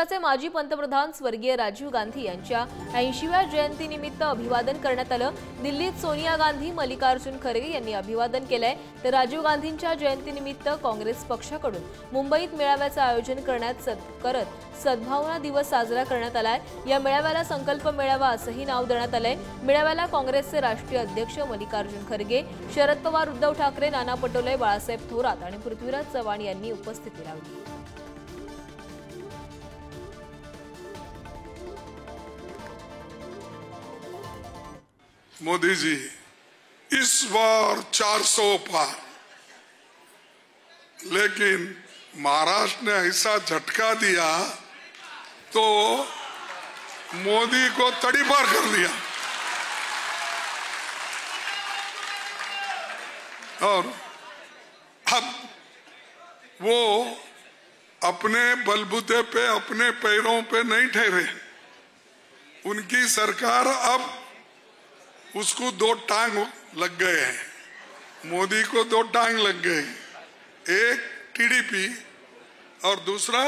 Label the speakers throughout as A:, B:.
A: देशाचे माजी पंतप्रधान स्वर्गीय राजीव गांधी यांच्या 80व्या जयंतीनिमित्त अभिवादन करण्यात आलं। दिल्लीत सोनिया गांधी, मल्लिकार्जुन खरगे यांनी अभिवादन केलंय। तर राजीव गांधींच्या जयंतीनिमित्त काँग्रेस पक्षाकडून मुंबईत मेळाव्याचं आयोजन करत सद्भावना दिवस साजरा करण्यात आलाय। या मेळाव्याला संकल्प मेळावा असंही नाव देण्यात आलंय। मेळाव्याला काँग्रेसचे राष्ट्रीय अध्यक्ष मल्लिकार्जुन खरगे, शरद पवार, उद्धव ठाकरे, नाना पटोले, बाळासाहेब थोरात आणि पृथ्वीराज चव्हाण यांनी उपस्थिती लावली।
B: मोदी जी, इस बार 400 पार, लेकिन महाराष्ट्र ने ऐसा झटका दिया तो मोदी को तड़ीपार कर दिया। और अब वो अपने बलबूते पे, अपने पैरों पे नहीं ठहरे। उनकी सरकार अब उसको 2 टांग लग गए हैं। मोदी को 2 टांग लग गए, एक टीडीपी और दूसरा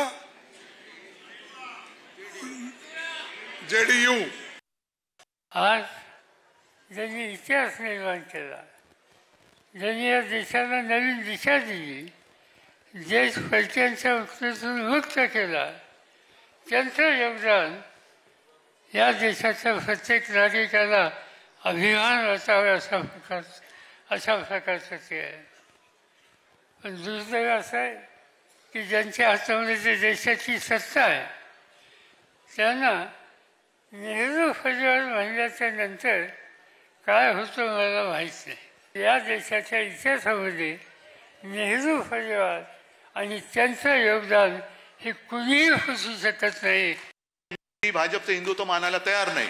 B: जेडीयू।
C: आज ज्यांनी इतिहास निर्माण केला, ज्यांनी या देशाला नवीन दिशा दिली, देश फटक्यांच्या उत्तेजनातून मुक्त केला, त्यांचं योगदान या देशाच्या प्रत्येक नागरिकाला अभिमान वाटावे अशा प्रकारचं ते आहे। पण दुर्दैव असं आहे की ज्यांच्या हातामध्ये ते देशाची सत्ता आहे त्यांना नेहरू परिवार म्हणल्याच्या नंतर काय होतं मला माहीत नाही। या देशाच्या इतिहासामध्ये नेहरू परिवार आणि त्यांचं योगदान हे कुणीही फसू शकत नाही।
D: भाजपचं हिंदुत्व मानायला तयार नाही।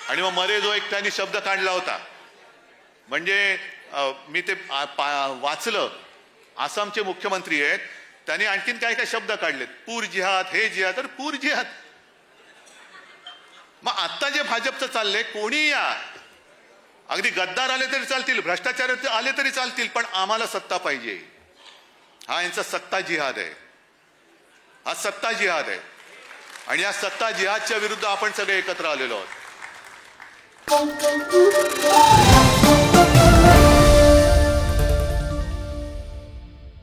D: आणि मग मध्ये जो एक त्यांनी शब्द काढला होता, म्हणजे मी ते वाचलं, आसामचे मुख्यमंत्री आहेत, त्यांनी आणखीन काय काय शब्द काढलेत, पूर जिहाद, हे जिहाद, तर पूर जिहाद। मग आता जे भाजपचं चाललंय, कोणी या, अगदी गद्दार आले तरी चालतील, भ्रष्टाचार आले तरी चालतील, पण आम्हाला सत्ता पाहिजे। हा यांचा सत्ता जिहाद आहे, हा सत्ता जिहाद आहे। आणि या सत्ता जिहादच्या विरुद्ध आपण सगळे एकत्र आलेलो आहोत।